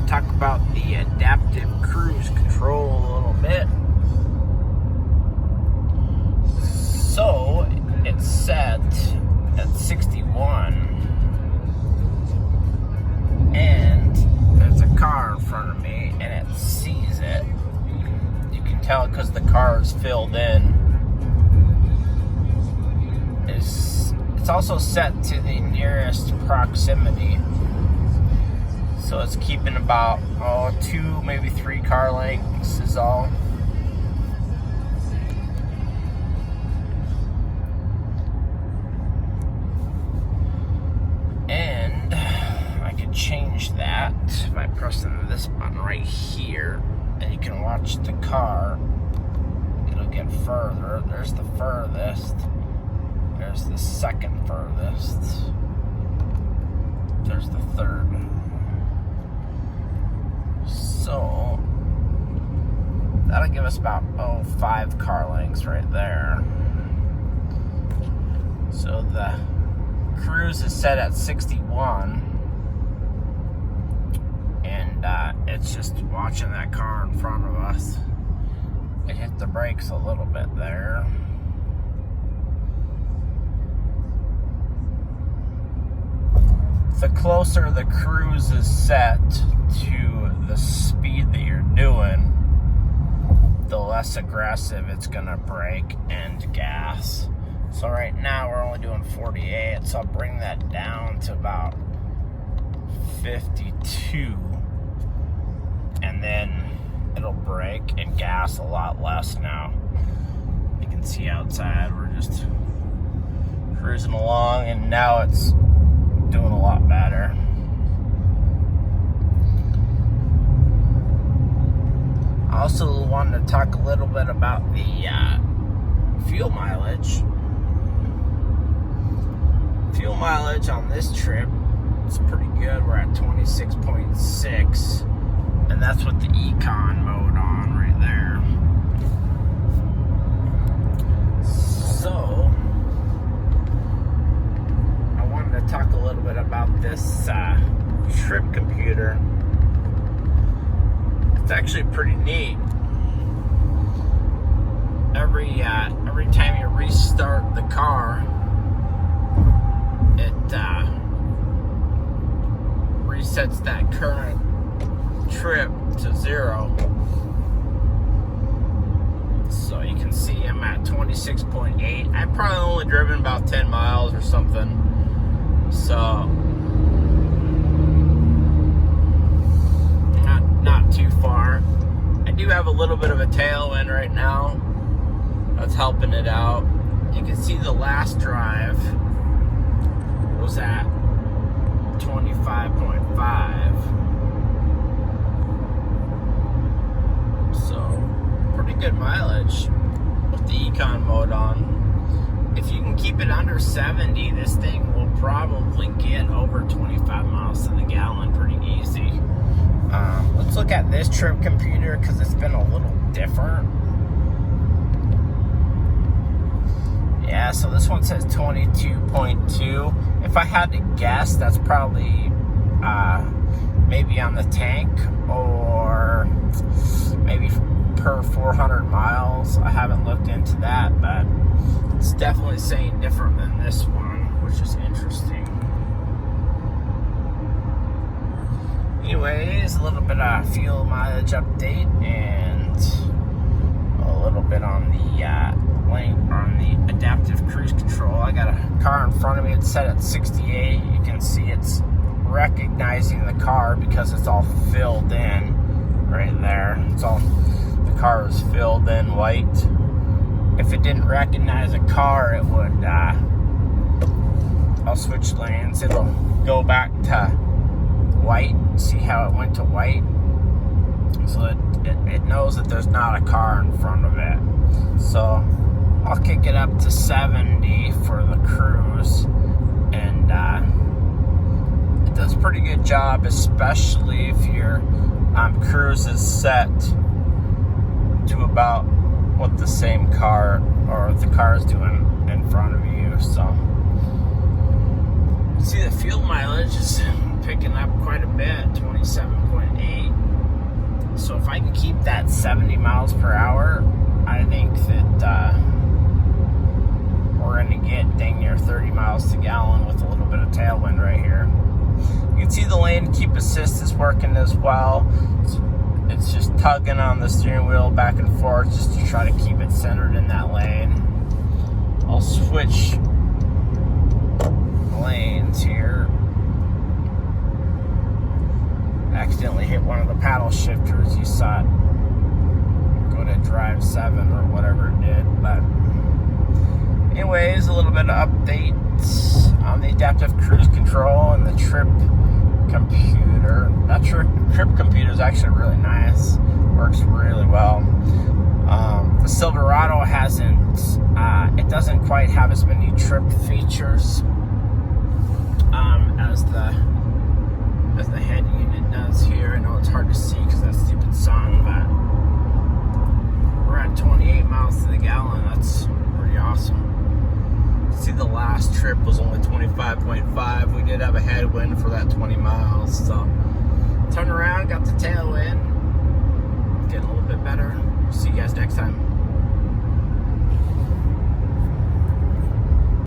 to talk about the adaptive cruise control a little bit. So it's set at 61, and there's a car in front of me, and it sees it. You can tell because the car is filled in. It's also set to the nearest proximity. So it's keeping about 2, maybe 3 car lengths is all. And I could change that by pressing this button right here. And you can watch the car. It'll get further. There's the furthest. There's the second furthest. There's the third. So that'll give us about 5 car lengths right there. So the cruise is set at 61, and it's just watching that car in front of us. It hit the brakes a little bit there. The closer the cruise is set to the speed that you're doing, the less aggressive it's gonna brake and gas. So right now we're only doing 48, so I'll bring that down to about 52, and then it'll brake and gas a lot less now. You can see outside we're just cruising along, and now it's doing a lot better. I also wanted to talk a little bit about the fuel mileage. Fuel mileage on this trip is pretty good. We're at 26.6, and that's with the Econ mode on right there. So I wanted to talk a little bit about this trip computer. It's actually pretty neat. Every time you restart the car, it resets that current trip to 0. So you can see I'm at 26.8. I've probably only driven about 10 miles or something. So not too far. I do have a little bit of a tailwind right now. That's helping it out. You can see the last drive was at 25.5. So pretty good mileage with the Econ mode on. If you can keep it under 70, this thing will probably get over 25 miles to the gallon pretty easy. Let's look at this trip computer because it's been a little different. Yeah, so this one says 22.2. If I had to guess, that's probably maybe on the tank, or maybe per 400 miles. I haven't looked into that, but it's definitely saying different than this one, which is interesting. Anyways, a little bit of fuel mileage update and a little bit on the adaptive cruise control. I got a car in front of me. It's set at 68. You can see it's recognizing the car because it's all filled in right there. The car is filled in white. If it didn't recognize a car, it would I'll switch lanes. It'll go back to white. See how it went to white? So it knows that there's not a car in front of it. So I'll kick it up to 70 for the cruise, and it does a pretty good job, especially if your cruise is set to about what the same car or the car is doing in front of you. So see, the fuel mileage is picking up quite a bit, 27.8. So if I can keep that 70 miles per hour, I think that we're going to get dang near 30 miles to gallon with a little bit of tailwind right here. You can see the lane keep assist is working as well. It's just tugging on the steering wheel back and forth just to try to keep it centered in that lane. I'll switch lanes here. Accidentally hit one of the paddle shifters. You saw it go to drive 7 or whatever it did. But anyways, a little bit of updates on the adaptive cruise control and the trip computer. That trip computer is actually really nice. Works really well. The Silverado hasn't. It doesn't quite have as many trip features as the head unit does here. I know it's hard to see because of that stupid sun, but we're at 28 miles to the gallon. That's pretty awesome. See, the last trip was only 25.5. We did have a headwind for that 20 miles, so turned around, got the tailwind.